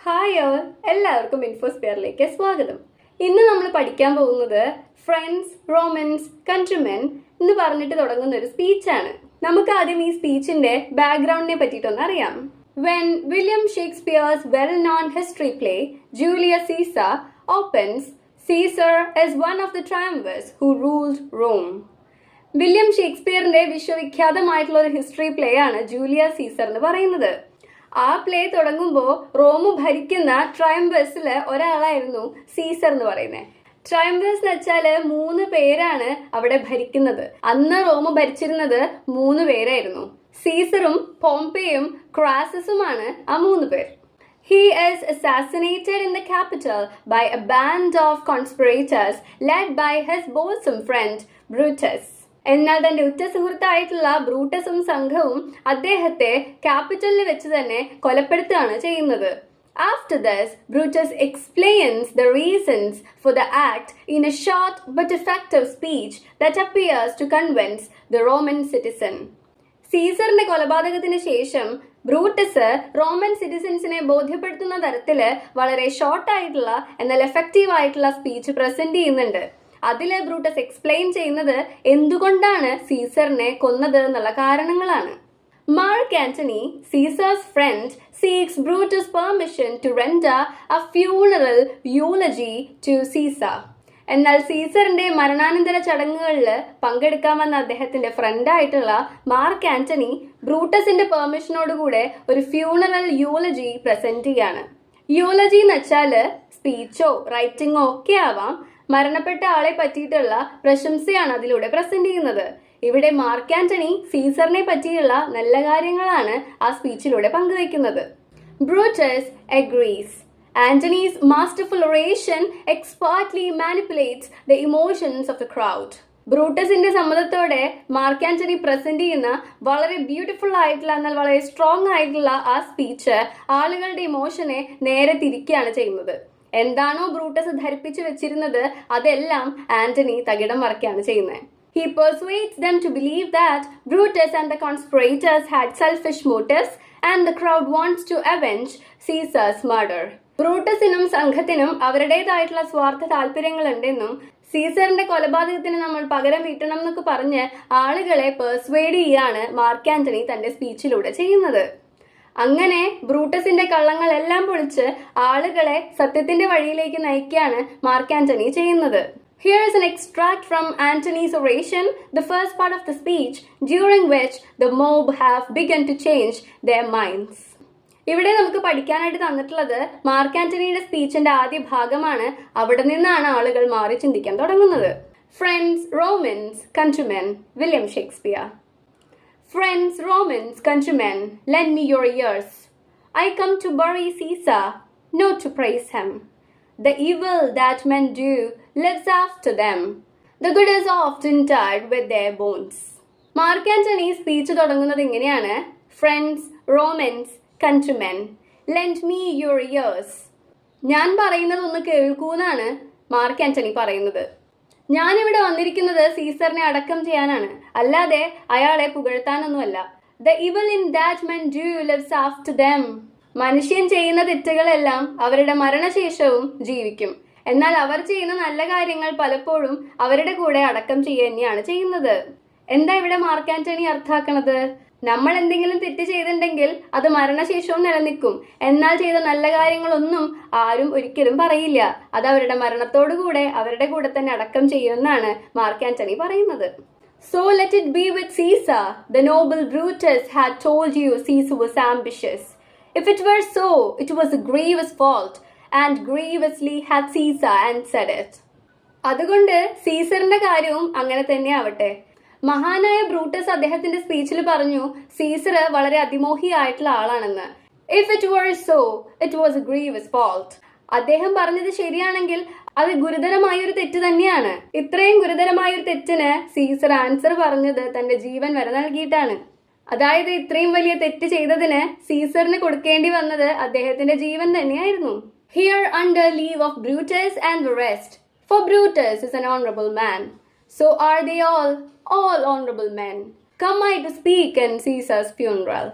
Hi all, എല്ലാവർക്കും ഇൻഫോസ്ഫിയറിലേക്ക് സ്വാഗതം. ഇന്ന് നമ്മൾ പഠിക്കാൻ പോകുന്നത് ഫ്രണ്ട്സ്, റോമൻസ്, കൺട്രിമെൻ എന്ന് പറഞ്ഞിട്ട് തുടങ്ങുന്ന ഒരു സ്പീച്ചാണ്. നമുക്ക് ആദ്യം ഈ സ്പീച്ചിന്റെ ബാക്ക്ഗ്രൗണ്ടിനെ പറ്റിയിട്ടൊന്ന് അറിയാം. When William Shakespeare's well-known history play Julius Caesar opens, Caesar is one of the triumvirs who ruled Rome. William ഷേക്സ്പിയറിന്റെ വിശ്വവിഖ്യാതമായിട്ടുള്ള ഒരു ഹിസ്റ്ററി പ്ലേ ആണ് ജൂലിയസ് സീസർ എന്ന് പറയുന്നത്. ആ പ്ലേ തുടങ്ങുമ്പോൾ റോം ഭരിക്കുന്ന ട്രയംബേഴ്സില് ഒരാളായിരുന്നു സീസർ എന്ന് പറയുന്നത്. ട്രയംബേഴ്സ് എന്ന് വെച്ചാല് 3 പേരാണ് അവിടെ ഭരിക്കുന്നത്. അന്ന് റോം ഭരിച്ചിരുന്നത് 3 പേരായിരുന്നു. സീസറും പോംപെയും ക്രാസസുമാണ് ആ 3 പേർ. He is assassinated in the capital by a band of conspirators led by his bosom friend Brutus. എന്നാൽ തന്റെ ഉറ്റ സുഹൃത്തായിട്ടുള്ള ബ്രൂട്ടസും സംഘവും അദ്ദേഹത്തെ ക്യാപിറ്റലിൽ വെച്ച് തന്നെ കൊലപ്പെടുത്തുകയാണ് ചെയ്യുന്നത്. After this, Brutus explains the reasons for the act in a short but effective speech that appears to convince the Roman citizen. സീസറിന്റെ കൊലപാതകത്തിന് ശേഷം ബ്രൂട്ടസ് റോമൻ സിറ്റിസൻസിനെ ബോധ്യപ്പെടുത്തുന്ന തരത്തില് വളരെ ഷോർട്ടായിട്ടുള്ള എന്നാൽ എഫക്റ്റീവ് ആയിട്ടുള്ള സ്പീച്ച് പ്രസന്റ് ചെയ്യുന്നുണ്ട്. അതില് ബ്രൂട്ടസ് എക്സ്പ്ലെയിൻ ചെയ്യുന്നത് എന്തുകൊണ്ടാണ് സീസറിനെ കൊന്നത് എന്നുള്ള കാരണങ്ങളാണ്. Mark Antony, Caesar's friend, seeks Brutus permission to render a funeral eulogy to Caesar. എന്നാൽ സീസറിന്റെ മരണാനന്തര ചടങ്ങുകളിൽ പങ്കെടുക്കാൻ വന്ന അദ്ദേഹത്തിന്റെ ഫ്രണ്ടായിട്ടുള്ള മാർക്ക് ആന്റണി ബ്രൂട്ടസിന്റെ പെർമിഷനോടുകൂടെ ഒരു ഫ്യൂണറൽ യൂളജി പ്രസന്റ് ചെയ്യാണ്. യൂളജി എന്ന് വെച്ചാല് സ്പീച്ചോ റൈറ്റിംഗോ ഒക്കെ ആവാം. മരണപ്പെട്ട ആളെ പറ്റിയിട്ടുള്ള പ്രശംസയാണ് അതിലൂടെ പ്രസന്റ് ചെയ്യുന്നത്. ഇവിടെ മാർക്ക് ആന്റണി സീസറിനെ പറ്റിയുള്ള നല്ല കാര്യങ്ങളാണ് ആ സ്പീച്ചിലൂടെ പങ്കുവയ്ക്കുന്നത്. Brutus agrees. Antony's masterful oration expertly manipulates the emotions of the crowd. ബ്രൂട്ടസിന്റെ സമ്മതത്തോടെ മാർക്ക് ആന്റണി പ്രസന്റ് ചെയ്യുന്ന വളരെ ബ്യൂട്ടിഫുൾ ആയിട്ടുള്ള എന്നാൽ വളരെ സ്ട്രോങ് ആയിട്ടുള്ള ആ സ്പീച്ച് ആളുകളുടെ ഇമോഷനെ നേരെ തിരിക്കുകയാണ് ചെയ്യുന്നത്. എന്താണോ ബ്രൂട്ടസ് ധരിപ്പിച്ചു വെച്ചിരുന്നത് അതെല്ലാം ആന്റണി തകിടം മറിക്കുകയാണ് ചെയ്യുന്നത്. He persuades them to believe that Brutus and the conspirators had selfish motives and the crowd wants to avenge Caesar's murder. ബ്രൂട്ടസിനും സംഘത്തിനും അവരുടേതായിട്ടുള്ള സ്വാർത്ഥ താല്പര്യങ്ങളുണ്ടെന്നും സീസറിന്റെ കൊലപാതകത്തിന് നമ്മൾ പകരം വീട്ടണം എന്നൊക്കെ പറഞ്ഞ് ആളുകളെ പെർസ്വേഡ് ചെയ്യാണ് മാർക്ക് ആന്റണി തന്റെ സ്പീച്ചിലൂടെ ചെയ്യുന്നത്. അങ്ങനെ ബ്രൂട്ടസിന്റെ കള്ളങ്ങളെല്ലാം പൊളിച്ച് ആളുകളെ സത്യത്തിന്റെ വഴിയിലേക്ക് നയിക്കുകയാണ് മാർക്ക് ആന്റണി ചെയ്യുന്നത്. Here is an extract from Antony's oration, the first part of the speech, during which the mob have begun to change their minds. ഇവിടെ നമുക്ക് പഠിക്കാനായിട്ട് തന്നിട്ടുള്ളത് മാർക്ക് ആന്റണിയുടെ സ്പീച്ചിന്റെ ആദ്യ ഭാഗമാണ്. അവിടെ നിന്നാണ് ആളുകൾ മാറി ചിന്തിക്കാൻ തുടങ്ങുന്നത്. Friends, Romans, countrymen, William Shakespeare. Friends, Romans, countrymen, lend me your ears. I come to bury Caesar, not to praise him. The evil that men do lives after them. The good is oft interred with their bones. Mark Antony speech തുടങ്ങുന്നത് ഇങ്ങനെയാണ്. Friends, Romans, countrymen, lend me your ears. ഞാൻ പറയുന്നത് ഒന്ന് കേൾക്കൂന്നാണ് mark Antony പറയുന്നത്. ഞാനിവിടെ വന്നിരിക്കുന്നത് സീസറിനെ അടക്കം ചെയ്യാനാണ്, അല്ലാതെ അയാളെ പുകഴ്ത്താനൊന്നുമല്ല. The evil in that men do lives after them. മനുഷ്യൻ ചെയ്യുന്ന തെറ്റുകളെല്ലാം അവരുടെ മരണശേഷവും ജീവിക്കും. എന്നാൽ അവർ ചെയ്യുന്ന നല്ല കാര്യങ്ങൾ പലപ്പോഴും അവരുടെ കൂടെ അടക്കം ചെയ്യുക തന്നെയാണ് ചെയ്യുന്നത്. എന്താ ഇവിടെ മാർക്ക് ആന്റണി അർത്ഥാക്കണത്? നമ്മൾ എന്തെങ്കിലും തെറ്റ് ചെയ്തിട്ടുണ്ടെങ്കിൽ അത് മരണശേഷവും നിലനിൽക്കും. എന്നാൽ ചെയ്ത നല്ല കാര്യങ്ങളൊന്നും ആരും ഒരിക്കലും പറയില്ല. അത് അവരുടെ മരണത്തോടുകൂടെ അവരുടെ കൂടെ തന്നെ അടക്കം ചെയ്യുമെന്നാണ് മാർക്ക് ആന്റണി പറയുന്നത്. So let it be with Caesar. The noble Brutus had told you Caesar was ambitious. If it were so, it was a grievous fault, and grievously had Caesar answered it. അതുകൊണ്ട് സീസറിന്റെ കാര്യവും അങ്ങനെ തന്നെ ആവട്ടെ. മഹാനായ Brutus അദ്ദേഹത്തിന്റെ സ്പീച്ചിൽ പറഞ്ഞു Caesar വളരെ അതിമോഹിയായിട്ടുള്ള ആളാണെന്ന്. If it were so, it was a grievous fault. അദ്ദേഹം പറഞ്ഞത് ശരിയാണെങ്കിൽ അത് ഗുരുതരമായ ഒരു തെറ്റ് തന്നെയാണ്. ഇത്രയും ഗുരുതരമായ ഒരു തെറ്റിന് സീസർ ആൻസർ പറഞ്ഞത് തന്റെ ജീവൻ വരെ നൽകിയിട്ടാണ്. അതായത് ഇത്രയും വലിയ തെറ്റ് ചെയ്തതിന് സീസറിന് കൊടുക്കേണ്ടി വന്നത് അദ്ദേഹത്തിന്റെ ജീവൻ തന്നെയായിരുന്നു. Here under leave of Brutus and the rest, for Brutus is an honorable man. So are they all honorable men. Come I to speak in Caesar's funeral.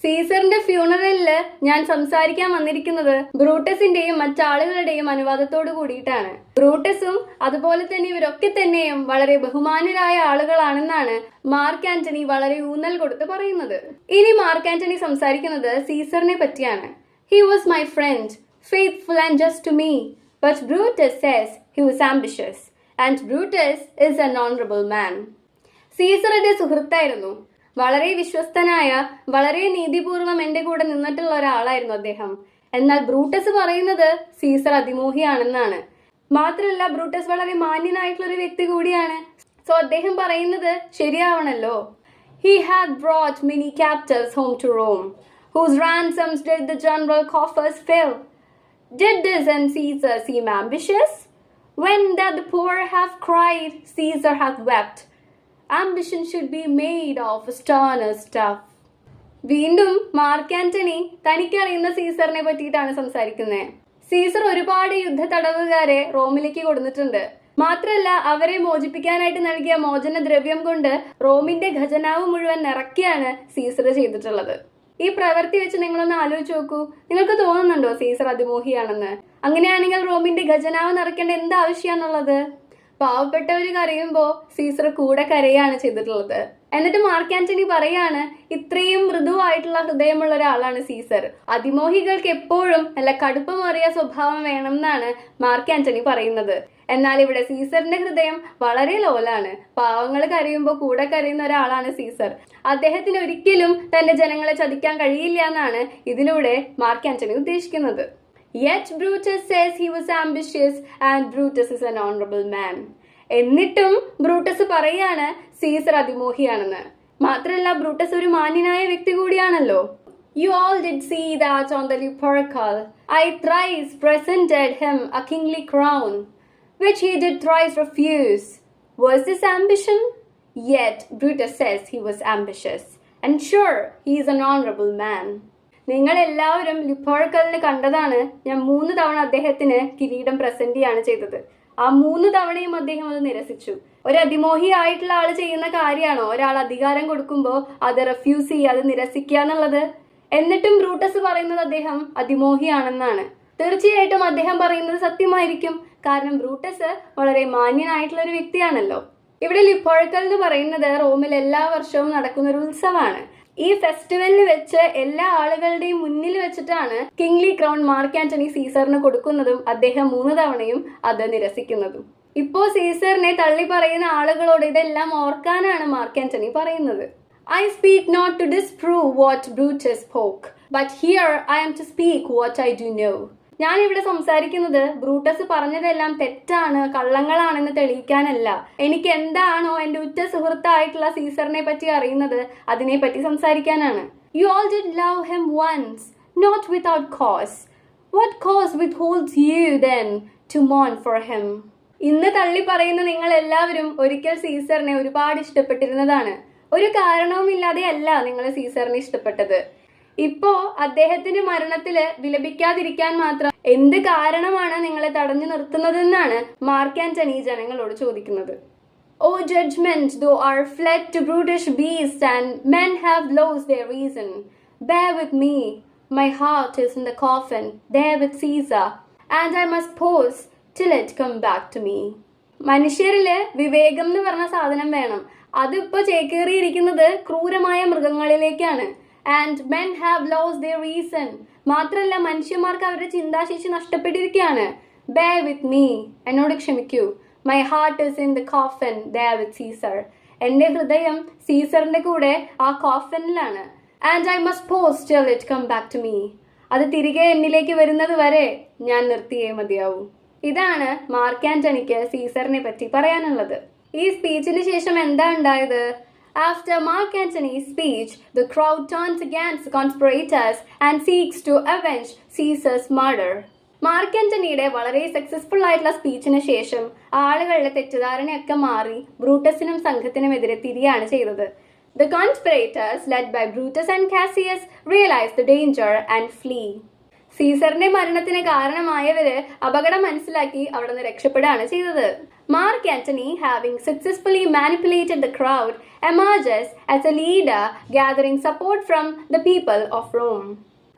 സീസറിന്റെ ഫ്യൂണറലില് ഞാൻ സംസാരിക്കാൻ വന്നിരിക്കുന്നത് ബ്രൂട്ടസിന്റെയും മറ്റാളുകളുടെയും അനുവാദത്തോടു കൂടിയിട്ടാണ്. ബ്രൂട്ടസും അതുപോലെ തന്നെ ഇവരൊക്കെ തന്നെയും വളരെ ബഹുമാന്യരായ ആളുകളാണെന്നാണ് മാർക്ക് ആന്റണി വളരെ ഊന്നൽ കൊടുത്ത് പറയുന്നത്. ഇനി മാർക്ക് ആന്റണി സംസാരിക്കുന്നത് സീസറിനെ പറ്റിയാണ്. He was my friend, faithful and just to me, but Brutus says he was ambitious, and Brutus is an honorable man. സീസറുടെ സുഹൃത്തായിരുന്നു, വളരെ വിശ്വസ്തനായ, വളരെ നീതിപൂർവം എന്റെ കൂടെ നിന്നിട്ടുള്ള ഒരാളായിരുന്നു അദ്ദേഹം. എന്നാൽ ബ്രൂട്ടസ് പറയുന്നത് സീസർ അതിമോഹിയാണെന്നാണ്. മാത്രമല്ല ബ്രൂട്ടസ് വളരെ മാന്യനായിട്ടുള്ള ഒരു വ്യക്തി കൂടിയാണ്. സോ അദ്ദേഹം പറയുന്നത് ശരിയാവണല്ലോ. He had brought many captives home to Rome, whose ransoms did the general coffers fill. Did this and Caesar seem ambitious? When that the poor have cried, Caesar hath wept. Ambition should be made of sterner stuff. വീണ്ടും mark Antony തനിക്കറിയുന്ന സീസറിനെ പറ്റിയിട്ടാണ് സംസാരിക്കുന്നത്. Caesar ഒരുപാട് യുദ്ധ തടവുകാരെ റോമിലേക്ക് കൊടുത്തിട്ടുണ്ട്. മാത്രമല്ല അവരെ മോചിപ്പിക്കാനായിട്ട് നൽകിയ മോചന ദ്രവ്യം കൊണ്ട് റോമിന്റെ ഖജനാവ് മുഴുവൻ നിറയ്ക്കുകയാണ് സീസർ ചെയ്തിട്ടുള്ളത്. ഈ പ്രവൃത്തി വെച്ച് നിങ്ങളൊന്ന് ആലോചിച്ച് നോക്കൂ. നിങ്ങൾക്ക് തോന്നുന്നുണ്ടോ സീസർ അതിമോഹിയാണെന്ന്? അങ്ങനെയാണെങ്കിൽ റോമിന്റെ ഖജനാവ് നിറയ്ക്കേണ്ട എന്ത് ആവശ്യമാണുള്ളത്? പാവപ്പെട്ടവര് കരയുമ്പോ സീസർ കൂടെ കരയാണ് ചെയ്തിട്ടുള്ളത്. എന്നിട്ട് മാർക്ക് ആന്റണി പറയാണ് ഇത്രയും മൃദുവായിട്ടുള്ള ഹൃദയമുള്ള ഒരാളാണ് സീസർ. അതിമോഹികൾക്ക് എപ്പോഴും നല്ല കടുപ്പമേറിയ സ്വഭാവം വേണം എന്നാണ് മാർക്ക് ആന്റണി പറയുന്നത്. എന്നാൽ ഇവിടെ സീസറിന്റെ ഹൃദയം വളരെ ലോലാണ്. പാവങ്ങൾ കരയുമ്പോൾ കൂടെ കരയുന്ന ഒരാളാണ് സീസർ. അദ്ദേഹത്തിന് ഒരിക്കലും തന്റെ ജനങ്ങളെ ചതിക്കാൻ കഴിയില്ല എന്നാണ് ഇതിലൂടെ മാർക്ക് ആന്റണി ഉദ്ദേശിക്കുന്നത്. Yet Brutus says he was ambitious and Brutus is an honorable man. എന്നിട്ടും ബ്രൂട്ടസ് പറയാണ് സീസർ അതിമോഹിയാണെന്ന്. മാത്രമല്ല ബ്രൂട്ടസ് ഒരു മാന്യനായ വ്യക്തി കൂടിയാണല്ലോ. You all did see that on the Lupercal I thrice presented him a kingly crown, which he did thrice refuse. Was this ambition? Yet Brutus says he was ambitious, and sure he is an honorable man. നിങ്ങൾ എല്ലാവരും ലുപ്പർക്കലിന് കണ്ടതാണ്. ഞാൻ 3 തവണ അദ്ദേഹത്തിന് കിരീടം present ചെയ്യാണ് ചെയ്തത്. ആ 3 തവണയും അദ്ദേഹം അത് നിരസിച്ചു. ഒരു അതിമോഹി ആയിട്ടുള്ള ആള് ചെയ്യുന്ന കാര്യമാണോ ഒരാൾ അധികാരം കൊടുക്കുമ്പോൾ അത് റെഫ്യൂസ് ചെയ്യുക, അത് നിരസിക്കുക എന്നുള്ളത്? എന്നിട്ടും ബ്രൂട്ടസ് പറയുന്നത് അദ്ദേഹം അതിമോഹിയാണെന്നാണ്. തീർച്ചയായിട്ടും അദ്ദേഹം പറയുന്നത് സത്യമായിരിക്കും. കാരണം ബ്രൂട്ടസ് വളരെ മാന്യനായിട്ടുള്ള ഒരു വ്യക്തിയാണല്ലോ. ഇവിടെ ലുപ്പർക്കൽ എന്ന് പറയുന്നത് റോമിൽ എല്ലാ വർഷവും നടക്കുന്ന ഒരു ഉത്സവമാണ്. ഈ ഫെസ്റ്റിവലിൽ വെച്ച് എല്ലാ ആളുകളുടെയും മുന്നിൽ വെച്ചിട്ടാണ് കിങ്ലി ക്രൗൺ മാർക്ക് ആന്റണി സീസറിന് കൊടുക്കുന്നതും അദ്ദേഹം 3 തവണയും അത് നിരസിക്കുന്നതും. ഇപ്പോ സീസറിനെ തള്ളി പറയുന്ന ആളുകളോട് ഇതെല്ലാം ഓർക്കാനാണ് മാർക്ക് ആന്റണി പറയുന്നത്. I speak not to disprove what Brutus spoke, but here I am to speak what I do know. ഞാൻ ഇവിടെ സംസാരിക്കുന്നത് ബ്രൂട്ടസ് പറഞ്ഞതെല്ലാം തെറ്റാണ്, കള്ളങ്ങളാണെന്ന് തെളിയിക്കാനല്ല. എനിക്ക് എന്താണോ എന്റെ ഉറ്റ സുഹൃത്തായിട്ടുള്ള സീസറിനെ പറ്റി അറിയുന്നത് അതിനെ പറ്റി സംസാരിക്കാനാണ്. You all did love him once, not without cause. What cause withholds you then to mourn for him? ഇന്ന് തള്ളി പറയുന്ന നിങ്ങൾ എല്ലാവരും ഒരിക്കൽ സീസറിനെ ഒരുപാട് ഇഷ്ടപ്പെട്ടിരുന്നതാണ്. ഒരു കാരണവുമില്ലാതെ അല്ല നിങ്ങൾ സീസറിനെ ഇഷ്ടപ്പെട്ടത്. ഇപ്പോ അദ്ദേഹത്തിന്റെ മരണത്തില് വിലപിക്കാതിരിക്കാൻ മാത്രം എന്ത് കാരണമാണ് നിങ്ങളെ തടഞ്ഞു നിർത്തുന്നതെന്നാണ് മാർക്ക് ആന്റണി ജനങ്ങളോട് ചോദിക്കുന്നത്. O judgment, though are fled to brutish beasts and men have lost their reason, bear with me, my heart is in the coffin, there with Caesar, and I must pause till it come back to me. മനുഷ്യരില് വിവേകം എന്ന് പറഞ്ഞ സാധനം വേണം. അതിപ്പോ ചേക്കേറിയിരിക്കുന്നത് ക്രൂരമായ മൃഗങ്ങളിലേക്കാണ്. And men have lost their reason. മാത്രല്ല മനുഷ്യന്മാർക്ക് അവരുടെ ചിന്താശേഷി നഷ്ടപ്പെട്ടിരിക്കുകയാണ്. Bear with me, എന്നോട് ക്ഷമിക്കൂ. My heart is in the coffin, there with Caesar. എന്റെ ഹൃദയം സീസറിന്റെ കൂടെ ആ കോഫനിലാണ്. And I must pause till it come back to me. അത് തിരികെ എന്നിലേക്ക് വരുന്നത് വരെ ഞാൻ നിർത്തിയേ മതിയാവൂ. ഇതാണ് മാർക്ക് ആന്റണിക്ക് സീസറിനെ പറ്റി പറയാനുള്ളത്. ഈ സ്പീച്ചിന് ശേഷം എന്താ ഉണ്ടായത്? After Mark Antony's speech, the crowd turns against the conspirators and seeks to avenge Caesar's murder. Mark ആന്റണിയുടെ വളരെ സക്സസ്ഫുൾ ആയിട്ടുള്ള സ്പീച്ചിന് ശേഷം ആളുകളുടെ തെറ്റിദ്ധാരണയൊക്കെ മാറി ബ്രൂട്ടസിനും സംഘത്തിനും എതിരെ തിരിയാണ് ചെയ്തത്. The conspirators, led by Brutus and Cassius, realize the danger and flee. സീസറിന്റെ മരണത്തിന് കാരണമായവര് അപകടം മനസ്സിലാക്കി അവിടെ നിന്ന് രക്ഷപ്പെടുകയാണ് ചെയ്തത്. Mark Antony, having successfully manipulated the crowd, emerges as a leader gathering support from the people of Rome.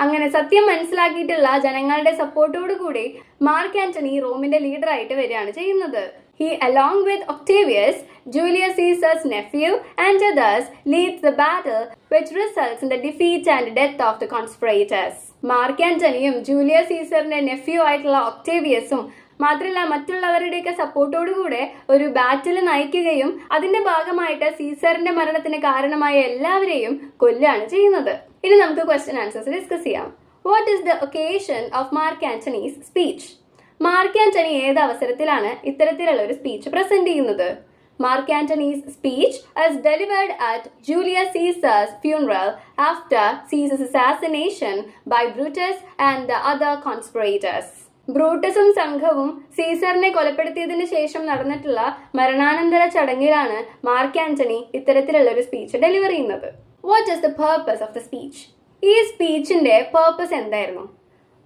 അങ്ങനെ സത്യം മനസ്സിലാക്കിയിട്ടുള്ള ജനങ്ങളുടെ സപ്പോർട്ടോടു കൂടി മാർക്ക് ആന്റണി റോമിന്റെ ലീഡറായിട്ട് വരികയാണ് ചെയ്യുന്നത്. He, along with Octavius, Julius Caesar's nephew, and others, leads the battle which results in the defeat and death of the conspirators. Mark ആന്റണിയും Julius സീസറിന്റെ nephew ആയിട്ടുള്ള ഒക്ടേവിയസും മാത്രമല്ല മറ്റുള്ളവരുടെയൊക്കെ സപ്പോർട്ടോടുകൂടെ ഒരു ബാറ്റിൽ നയിക്കുകയും അതിന്റെ ഭാഗമായിട്ട് സീസറിന്റെ മരണത്തിന് കാരണമായ എല്ലാവരെയും കൊല്ലുകയാണ് ചെയ്യുന്നത്. ഇനി നമുക്ക് ക്വസ്റ്റ്യൻ ആൻസേഴ്സ് ഡിസ്കസ് ചെയ്യാം. What is the occasion of Mark Antony's speech? Mark Antony ഏത് അവസരത്തിലാണ് ഇത്തരത്തിലുള്ള ഒരു സ്പീച്ച് പ്രസന്റ് ചെയ്യുന്നത്? Mark Antony's speech is delivered at Julius Caesar's funeral after Caesar's assassination by Brutus and the other conspirators. ബ്രൂട്ടസും സംഘവും സീസറിനെ കൊലപ്പെടുത്തിയതിനു ശേഷം നടന്നിട്ടുള്ള മരണാനന്തര ചടങ്ങിലാണ് മാർക്ക് ആന്റണി ഇത്തരത്തിലുള്ള ഒരു സ്പീച്ച് ഡെലിവർ ചെയ്യുന്നത്. What is the purpose of the speech? ഈ സ്പീച്ചിന്റെ പർപ്പസ് എന്തായിരുന്നു?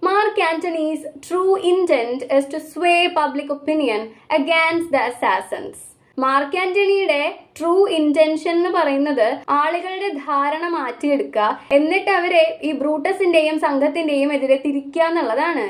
Mark Antony's true intent is to sway public opinion against the assassins. Mark ആന്റണിയുടെ ട്രൂ ഇന്റൻഷൻ എന്ന് പറയുന്നത് ആളുകളുടെ ധാരണ മാറ്റിയെടുക്കുക, എന്നിട്ട് അവരെ ഈ ബ്രൂട്ടസിന്റെയും സംഘത്തിന്റെയും എതിരെ തിരിക്കുക എന്നുള്ളതാണ്.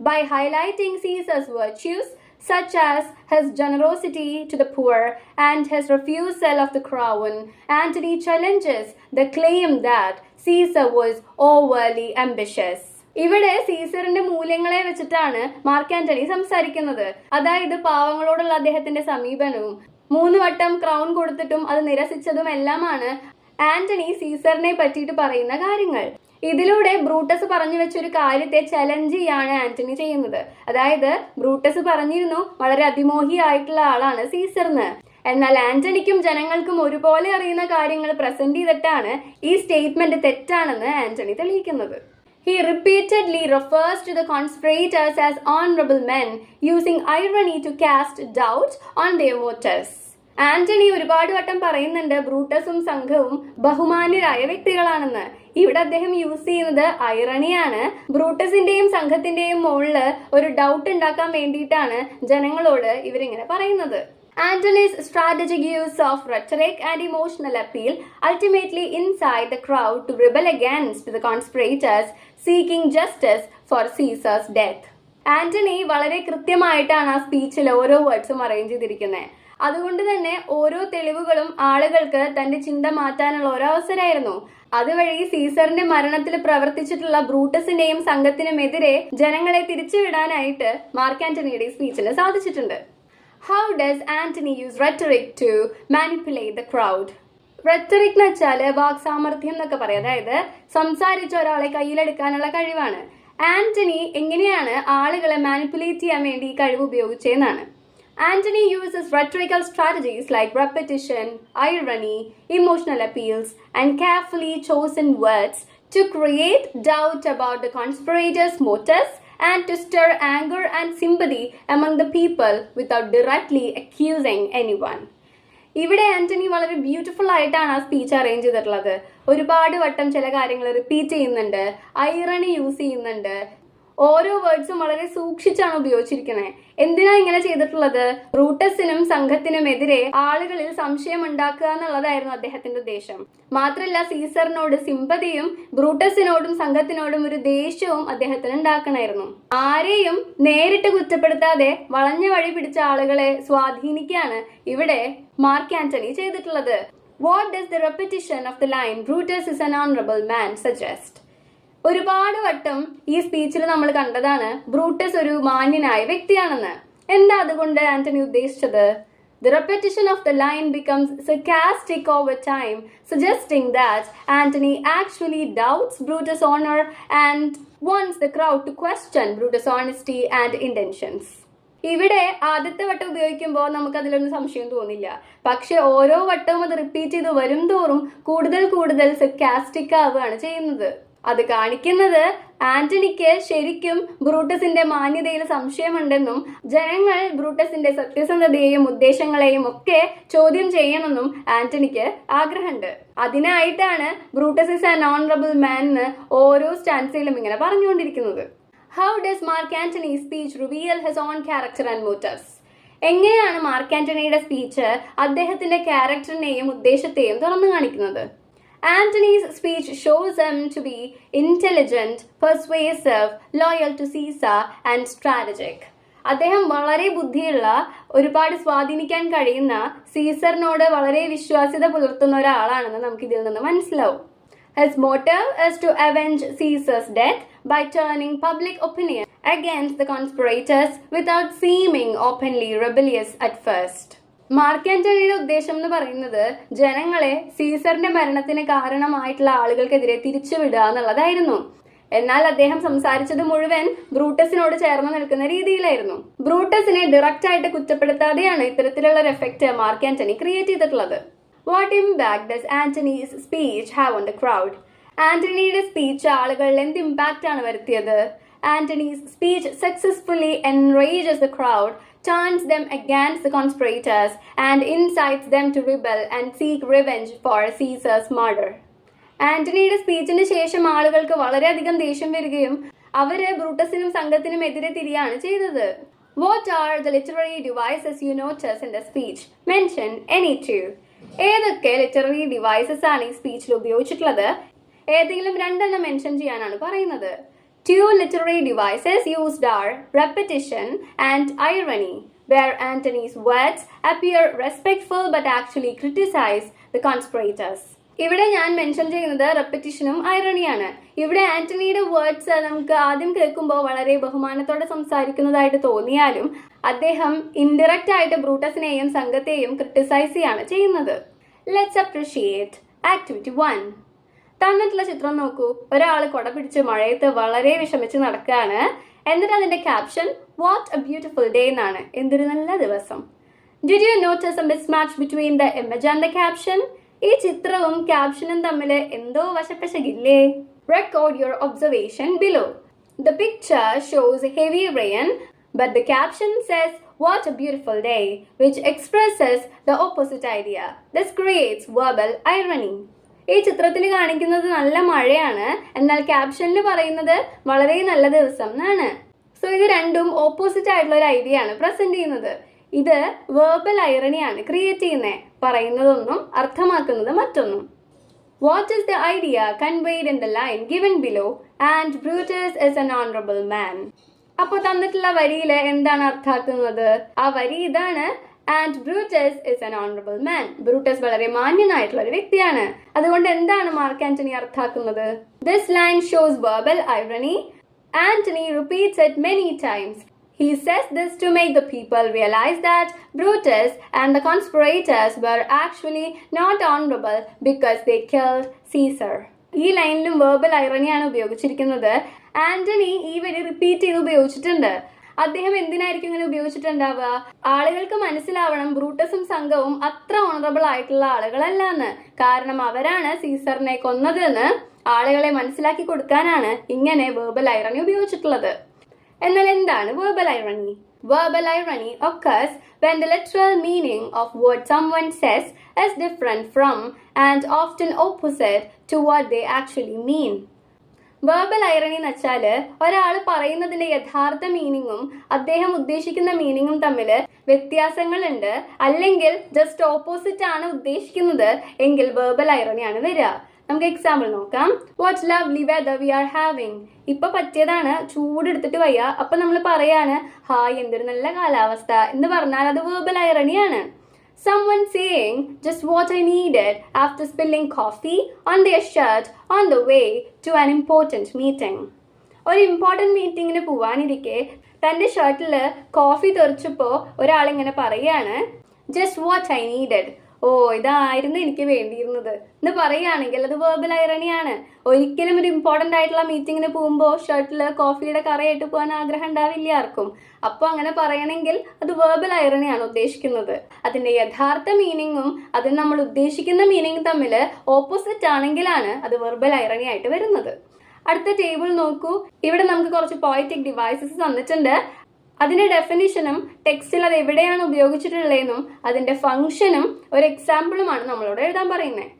By highlighting Caesar's virtues such as his generosity to the poor and his refusal of the crown, Antony challenges the claim that Caesar was overly ambitious. ഇവിടെ സീസറിന്റെ മൂല്യങ്ങളെ വെച്ചിട്ടാണ് മാർക്ക് ആന്റണി സംസാരിക്കുന്നത്. അതായത് പാവങ്ങളോടുള്ള അദ്ദേഹത്തിന്റെ സമീപനവും 3 വട്ടം ക്രൗൺ കൊടുത്തിട്ടും അത് നിരസിച്ചതും എല്ലാമാണ് ആന്റണി സീസറിനെ പറ്റിയിട്ട് പറയുന്ന കാര്യങ്ങൾ. ഇതിലൂടെ ബ്രൂട്ടസ് പറഞ്ഞു വെച്ചൊരു കാര്യത്തെ ചലഞ്ച് ചെയ്യാണ് ആന്റണി ചെയ്യുന്നത്. അതായത് ബ്രൂട്ടസ് പറഞ്ഞിരുന്നു വളരെ അതിമോഹിയായിട്ടുള്ള ആളാണ് സീസർന്ന്. എന്നാൽ ആന്റണിക്കും ജനങ്ങൾക്കും ഒരുപോലെ അറിയുന്ന കാര്യങ്ങൾ പ്രസന്റ് ചെയ്തിട്ടാണ് ഈ സ്റ്റേറ്റ്മെന്റ് തെറ്റാണെന്ന് ആന്റണി തെളിയിക്കുന്നത്. He repeatedly refers to the conspirators as honorable men, using irony to cast doubt on their motives. Antony ഒരുപാട് വട്ടം പറയുന്നുണ്ട് ബ്രൂട്ടസും സംഘവും ബഹുമാന്യരായ വ്യക്തികളാണെന്ന്. ഇവിടെ അദ്ദേഹം യൂസ് ചെയ്യുന്നത് ഐറണിയാണ്. ബ്രൂട്ടസിന്റെയും സംഘത്തിന്റെയും മുകളില് ഒരു ഡൗട്ട് ഉണ്ടാക്കാൻ വേണ്ടിയിട്ടാണ് ജനങ്ങളോട് ഇവരിങ്ങനെ പറയുന്നത്. Antony's strategic use of rhetoric and emotional appeal ultimately incite the crowd to rebel against the conspirators seeking justice for Caesar's death. Antony വളരെ കൃത്യമായിട്ടാണ് ആ സ്പീച്ചിൽ ഓരോ വേർഡ്സും അറേഞ്ച് ചെയ്തിരിക്കുന്നത്. അതുകൊണ്ട് തന്നെ ഓരോ തെളിവുകളും ആളുകൾക്ക് തന്റെ ചിന്ത മാറ്റാനുള്ള ഒരു അവസരമായിരുന്നു. അതുവഴി സീസറിന്റെ മരണത്തിൽ പ്രവർത്തിച്ചിട്ടുള്ള ബ്രൂട്ടസിന്റെയും സംഘത്തിനുമെതിരെ ജനങ്ങളെ തിരിച്ചുവിടാനായിട്ട് മാർക്ക് ആന്റണിയുടെ സ്പീച്ചിന് സാധിച്ചിട്ടുണ്ട്. How does Antony use rhetoric to manipulate the crowd? Rhetoric എന്ന് വെച്ചാൽ വാക്സാമർഥ്യം എന്നൊക്കെ പറയാം. അതായത് സംസാരിച്ച ഒരാളെ കയ്യിലെടുക്കാനുള്ള കഴിവാണ്. ആന്റണി എങ്ങനെയാണ് ആളുകളെ മാനിപ്പുലേറ്റ് ചെയ്യാൻ വേണ്ടി ഈ കഴിവ് ഉപയോഗിച്ചതെന്നാണ്. Antony uses rhetorical strategies like repetition, irony, emotional appeals, and carefully chosen words to create doubt about the conspirators' motives and to stir anger and sympathy among the people without directly accusing anyone. ഇവിടെ ആന്റണി വളരെ beautiful ആയിട്ടാണ് ആ speech arrange ചെയ്തിട്ടുള്ളത്. ഒരുപാട് വട്ടം ചില കാര്യങ്ങൾ repeat ചെയ്യുന്നുണ്ട്, ഐറണി യൂസ് ചെയ്യുന്നുണ്ട്, ഓരോ വേർഡ്സും വളരെ സൂക്ഷിച്ചാണ് ഉപയോഗിച്ചിരിക്കുന്നത്. എന്തിനാ ഇങ്ങനെ ചെയ്തിട്ടുള്ളത്? ബ്രൂട്ടസിനും സംഘത്തിനുമെതിരെ ആളുകളിൽ സംശയം ഉണ്ടാക്കുക എന്നുള്ളതായിരുന്നു അദ്ദേഹത്തിന്റെ ഉദ്ദേശം. മാത്രമല്ല സീസറിനോട് സിമ്പതിയും ബ്രൂട്ടസിനോടും സംഘത്തിനോടും ഒരു ദേഷ്യവും അദ്ദേഹത്തിന് ഉണ്ടാക്കണമായിരുന്നു. ആരെയും നേരിട്ട് കുറ്റപ്പെടുത്താതെ വളഞ്ഞ വഴി പിടിച്ച ആളുകളെ സ്വാധീനിക്കുകയാണ് ഇവിടെ മാർക്ക് ആന്റണി ചെയ്തിട്ടുള്ളത്. What does the repetition of the line Brutus is an honorable man suggest? ഒരുപാട് വട്ടം ഈ സ്പീച്ചിൽ നമ്മൾ കണ്ടതാണ് ബ്രൂട്ടസ് ഒരു മാന്യനായ വ്യക്തിയാണെന്ന്. എന്താ അതുകൊണ്ട് ആന്റണി ഉദ്ദേശിച്ചത്? The repetition of the line becomes sarcastic over time, suggesting that Antony actually doubts Brutus' honor and wants the crowd to question Brutus' honesty and intentions. ഇവിടെ ആദ്യത്തെ വട്ടം ഉപയോഗിക്കുമ്പോൾ നമുക്ക് അതിലൊന്നും സംശയം തോന്നില്ല. പക്ഷെ ഓരോ വട്ടവും അത് റിപ്പീറ്റ് ചെയ്ത് വരും തോറും കൂടുതൽ സർക്കാസ്റ്റിക് ആവുകയാണ് ചെയ്യുന്നത്. അത് കാണിക്കുന്നത് ആന്റണിക്ക് ശരിക്കും ബ്രൂട്ടസിന്റെ മാന്യതയിൽ സംശയമുണ്ടെന്നും ജനങ്ങൾ ബ്രൂട്ടസിന്റെ സത്യസന്ധതയെയും ഉദ്ദേശങ്ങളെയും ഒക്കെ ചോദ്യം ചെയ്യണമെന്നും ആന്റണിക്ക് ആഗ്രഹമുണ്ട്. അതിനായിട്ടാണ് Brutus is an honourable man എന്ന് ഓരോ സ്റ്റാൻസിലും ഇങ്ങനെ പറഞ്ഞുകൊണ്ടിരിക്കുന്നത്. How does Mark Antony's speech reveal his own character and motives? എങ്ങനെയാണ് മാർക്ക് ആന്റണിയുടെ സ്പീച്ച് അദ്ദേഹത്തിന്റെ ക്യാരക്ടറിനെയും ഉദ്ദേശത്തെയും തുറന്നു കാണിക്കുന്നത്? Antony's speech shows him to be intelligent, persuasive, loyal to Caesar and strategic. അദ്ദേഹം വളരെ ബുദ്ധിയുള്ള, ഒരുപാട് സ്വാധീനിക്കാൻ കഴിയുന്ന, സീസറിനോട് വളരെ വിശ്വാസ്യത പുലർത്തുന്ന ഒരാളാണെന്ന് നമുക്ക് ഇതിൽ നിന്ന് മനസ്സിലാവും. His motive is to avenge Caesar's death by turning public opinion against the conspirators without seeming openly rebellious at first. Mark ആന്റണിയുടെ ഉദ്ദേശം എന്ന് പറയുന്നത് ജനങ്ങളെ സീസറിന്റെ മരണത്തിന് കാരണമായിട്ടുള്ള ആളുകൾക്കെതിരെ തിരിച്ചുവിടുക എന്നുള്ളതായിരുന്നു. എന്നാൽ അദ്ദേഹം സംസാരിച്ചത് മുഴുവൻ ബ്രൂട്ടസിനോട് ചേർന്ന് നിൽക്കുന്ന രീതിയിലായിരുന്നു. ബ്രൂട്ടസിനെ ഡയറക്റ്റ് ആയിട്ട് കുറ്റപ്പെടുത്താതെയാണ് ഇത്തരത്തിലുള്ള ഒരു എഫക്റ്റ് മാർക്ക് ആന്റണി ക്രിയേറ്റ് ചെയ്തിട്ടുള്ളത്. What impact does Antony's speech have on the crowd? ആന്റണിയുടെ സ്പീച്ച് ആളുകളിൽ എന്ത് ഇമ്പാക്റ്റ് ആണ് വരുത്തിയത്? Antony's speech successfully enrages the crowd, turns them against the conspirators, and incites them to rebel and seek revenge for Caesar's murder. ആന്റണിയുടെ സ്പീച്ചിന് ശേഷം ആളുകൾക്ക് വളരെയധികം ദേഷ്യം വരികയും അവര് ബ്രൂട്ടസിനും സംഘത്തിനും എതിരെ തിരിയാണ് ചെയ്തത്. What are the literary devices you notice in the speech? Mention any two. ഏതൊക്കെ ലിറ്റററി ഡിവൈസസ് ആണ് ഈ സ്പീച്ചിൽ ഉപയോഗിച്ചിട്ടുള്ളത്? ഏതെങ്കിലും രണ്ടെണ്ണം മെൻഷൻ ചെയ്യാനാണ് പറയുന്നത്. Two literary devices used are repetition and irony, where Antony's words appear respectful but actually criticize the conspirators. ഇവിടെ ഞാൻ മെൻഷൻ ചെയ്യുന്നത് റെപ്പറ്റീഷനും ഐറണിയാണ്. ഇവിടെ ആന്റണിയുടെ വേർഡ്സ് നമുക്ക് ആദ്യം കേൾക്കുമ്പോൾ വളരെ ബഹുമാനത്തോടെ സംസാരിക്കുന്നതായിട്ട് തോന്നിയാലും അദ്ദേഹം ഇൻഡയറക്റ്റ് ആയിട്ട് ബ്രൂട്ടസിനെയും സംഘത്തെയും ക്രിട്ടിസൈസ് ചെയ്യാണ് ചെയ്യുന്നത്. Let's appreciate activity 1. തന്നിട്ടുള്ള ചിത്രം നോക്കൂ. ഒരാൾ കൊട പിടിച്ച് മഴയത്ത് വളരെ വിഷമിച്ച് നടക്കുകയാണ്. എന്നിട്ട് അതിന്റെ caption what A beautiful day എന്നാണ്. എന്തൊരു നല്ല ദിവസം. Did you notice A mismatch between the image and the caption? ഈ ചിത്രവും ക്യാപ്ഷനും തമ്മിൽ എന്തോ വശപ്പശകില്ലേ? Record your observation below. The picture shows heavy rain, but the caption says what a beautiful day, which expresses the opposite idea. This creates verbal irony. ഈ ചിത്രത്തിൽ കാണിക്കുന്നത് നല്ല മഴയാണ്, എന്നാൽ ക്യാപ്ഷനിൽ പറയുന്നത് വളരെ നല്ല ദിവസം എന്നാണ്. സോ ഇത് രണ്ടും ഓപ്പോസിറ്റ് ആയിട്ടുള്ള ഒരു ഐഡിയ ആണ് പ്രസന്റ് ചെയ്യുന്നത്. ഇത് വേർബൽ ഐറണിയാണ് ക്രിയേറ്റ് ചെയ്യുന്നത്. പറയുന്നതൊന്നും അർത്ഥമാക്കുന്നത് മറ്റൊന്നും. What is the idea conveyed in the line given below? And Brutus is an honorable man. അപ്പോൾ തന്നിട്ടുള്ള വരിയിൽ എന്താണ് അർത്ഥാക്കുന്നത്? ആ വരി ഇതാണ്, and Brutus is an honorable man. Brutus വളരെ മാന്യനായിട്ടുള്ള ഒരു വ്യക്തിയാണ്. അതുകൊണ്ട് എന്താണ് മാർക്ക് ആന്റണി അർത്ഥാക്കുന്നത്? This line shows verbal irony. Antony repeats it many times. He says this to make the people realize that Brutus and the conspirators were actually not honorable because they killed Caesar. ഈ ലൈനിലും verbal ഐറണിയാണ് ഉപയോഗിച്ചിരിക്കുന്നത്. ആന്റണി ഈ വരി repeat ചെയ്ത് ഉപയോഗിച്ചിട്ടുണ്ട്. അദ്ദേഹം എന്തിനായിരിക്കും ഇങ്ങനെ ഉപയോഗിച്ചിട്ടുണ്ടാവുക? ആളുകൾക്ക് മനസ്സിലാവണം ബ്രൂട്ടസും സംഘവും അത്ര ഓണറബിൾ ആയിട്ടുള്ള ആളുകളല്ല എന്ന്. കാരണം അവരാണ് സീസറിനെ കൊന്നത് എന്ന് ആളുകളെ മനസ്സിലാക്കി കൊടുക്കാനാണ് ഇങ്ങനെ വേർബൽ ഐറണി ഉപയോഗിച്ചിട്ടുള്ളത്. എന്നാൽ എന്താണ് verbal irony? Verbal irony occurs when the literal meaning of what someone says is different from and often opposite to what they actually mean. Verbal irony എന്ന് വെച്ചാൽ ഒരാൾ പറയുന്നതിന്റെ യഥാർത്ഥ മീനിങ്ങും അദ്ദേഹം ഉദ്ദേശിക്കുന്ന മീനിങ്ങും തമ്മിൽ വ്യത്യാസങ്ങളുണ്ട്, അല്ലെങ്കിൽ ജസ്റ്റ് ഓപ്പോസിറ്റ് ആണ് ഉദ്ദേശിക്കുന്നത് എങ്കിൽ verbal irony ആണ് വരിക. നമുക്ക് എക്സാമ്പിൾ നോക്കാം. What lovely whether V are having. ഇപ്പൊ പറ്റിയതാണ്, ചൂടെടുത്തിട്ട് വയ്യ. അപ്പൊ നമ്മൾ പറയാണ് ഹായ് എന്തൊരു നല്ല കാലാവസ്ഥ എന്ന് പറഞ്ഞാൽ അത് verbal ഐറണിയാണ്. Someone saying just what I needed after spilling coffee on their shirt on the way to an important meeting. ഒരു ഇമ്പോർട്ടൻറ്റ് മീറ്റിങ്ങിന് പോവാനിരിക്കെ തന്റെ ഷർട്ടിൽ കോഫി തെറിച്ചപ്പോ ഒരാളിങ്ങനെ പറയാണ് ജസ്റ്റ് വാട്ട് ഐ നീഡഡ്. ഓ ഇതായിരുന്നു എനിക്ക് വേണ്ടിയിരുന്നത് എന്ന് പറയുകയാണെങ്കിൽ അത് വേർബൽ ഐറണിയാണ്. ഒരിക്കലും ഒരു ഇമ്പോർട്ടൻ്റ് ആയിട്ടുള്ള മീറ്റിങ്ങിന് പോകുമ്പോൾ ഷർട്ടിൽ കോഫിയുടെ കറയായിട്ട് പോകാൻ ആഗ്രഹം ഉണ്ടാവില്ല ആർക്കും. അപ്പോൾ അങ്ങനെ പറയണമെങ്കിൽ അത് വേർബൽ ഐറണിയാണ് ഉദ്ദേശിക്കുന്നത്. അതിന്റെ യഥാർത്ഥ മീനിങ്ങും അതിന് നമ്മൾ ഉദ്ദേശിക്കുന്ന മീനിങ് തമ്മിൽ ഓപ്പോസിറ്റ് ആണെങ്കിലാണ് അത് വെർബൽ ഐറണി ആയിട്ട് വരുന്നത്. അടുത്ത ടേബിൾ നോക്കൂ. ഇവിടെ നമുക്ക് കുറച്ച് പോയറ്റിക് ഡിവൈസസ് തന്നിട്ടുണ്ട്. അതിന്റെ ഡെഫിനിഷനും ടെക്സ്റ്റിൽ അത് എവിടെയാണ് ഉപയോഗിച്ചിട്ടുള്ളതെന്നും അതിന്റെ ഫംഗ്ഷനും ഒരു എക്സാമ്പിളുമാണ് നമ്മളോട് എഴുതാൻ പറയുന്നത്.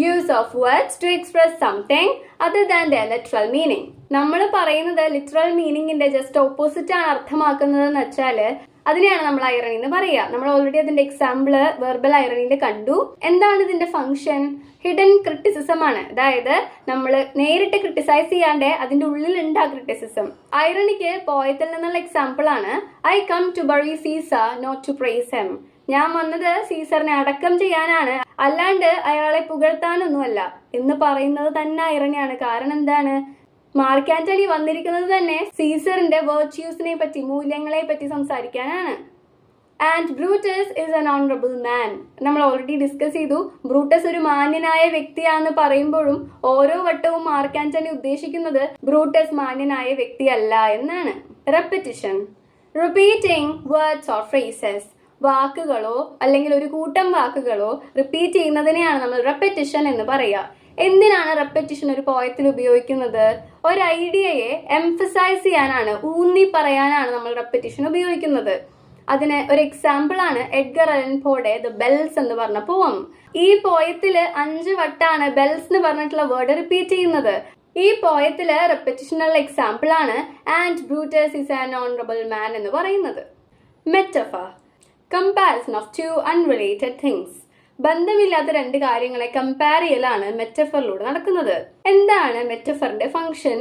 Use of words to express something other than their literal meaning. നമ്മൾ പറയുന്നത് ലിറ്ററൽ മീനിങ്ങിന്റെ ജസ്റ്റ് ഓപ്പോസിറ്റ് ആണ് അർത്ഥമാക്കുന്നതെന്ന് വെച്ചാല് അതിനെയാണ് നമ്മൾ ഐറണി എന്ന് പറയുക. നമ്മൾ ഓൾറെഡി അതിന്റെ എക്സാമ്പിള് വെർബൽ ഐറണിയിൽ കണ്ടു. എന്താണ് ഇതിന്റെ ഫംഗ്ഷൻ? ഹിഡൻ ക്രിറ്റിസിസം ആണ്. അതായത് നമ്മൾ നേരിട്ട് ക്രിട്ടിസൈസ് ചെയ്യാണ്ട് അതിന്റെ ഉള്ളിലുണ്ട് ആ ക്രിറ്റിസിസം. ഐറണിക്ക് പോയത്തിൽ നിന്നുള്ള എക്സാമ്പിൾ ആണ് I come to bury Caesar not to praise him. ഞാൻ വന്നത് സീസറിനെ അടക്കം ചെയ്യാനാണ്, അല്ലാണ്ട് അയാളെ പുകഴ്ത്താനൊന്നുമല്ല എന്ന് പറയുന്നത് തന്നെ ഐറണിയാണ്. കാരണം എന്താണ്? മാർക്ക് ആന്റണി വന്നിരിക്കുന്നത് തന്നെ സീസറിന്റെ വെർച്യൂസിനെ പറ്റി, മൂല്യങ്ങളെ പറ്റി സംസാരിക്കാനാണ്. And Brutus is an honourable മാൻ. നമ്മൾ ഓൾറെഡി ഡിസ്കസ് ചെയ്തു. ബ്രൂട്ടസ് ഒരു മാന്യനായ വ്യക്തിയാണെന്ന് പറയുമ്പോഴും ഓരോ വട്ടവും മാർക്ക് ആന്റണി ഉദ്ദേശിക്കുന്നത് ബ്രൂട്ടസ് മാന്യനായ വ്യക്തിയല്ല എന്നാണ്. റെപ്പിറ്റിഷൻ, റിപ്പീറ്റിംഗ് വേർഡ്സ് ഓർ ഫ്രേസസ്. വാക്കുകളോ അല്ലെങ്കിൽ ഒരു കൂട്ടം വാക്കുകളോ റിപ്പീറ്റ് ചെയ്യുന്നതിനെയാണ് നമ്മൾ റെപ്പിറ്റിഷൻ എന്ന് പറയുക. എന്തിനാണ് റെപ്പിറ്റിഷൻ ഒരു പോയത്തിൽ ഉപയോഗിക്കുന്നത്? ഒരു ഐഡിയയെ എംഫസൈസ് ചെയ്യാനാണ്, ഊന്നി പറയാനാണ് നമ്മൾ റെപ്പിറ്റിഷൻ ഉപയോഗിക്കുന്നത്. അതിന് ഒരു എക്സാമ്പിൾ ആണ് എഡ്ഗർ അലൻ പോയുടെ ദ ബെൽസ് എന്ന് പറഞ്ഞ പോയം. ഈ പോയത്തില് 5 വട്ടാണ് ബെൽസ് എന്ന് പറഞ്ഞിട്ടുള്ള വേർഡ് റിപ്പീറ്റ് ചെയ്യുന്നത്. ഈ പോയത്തില് റെപ്പിറ്റിഷനുള്ള എക്സാമ്പിൾ ആണ് and Brutus is an honourable man എന്ന് പറയുന്നത്. Metaphor, comparison of two unrelated things. ബന്ധമില്ലാത്ത 2 കാര്യങ്ങളെ കമ്പയർ ചെയ്യലാണ് മെറ്റഫറിലൂടെ നടക്കുന്നത്. എന്താണ് മെറ്റഫറിന്റെ function?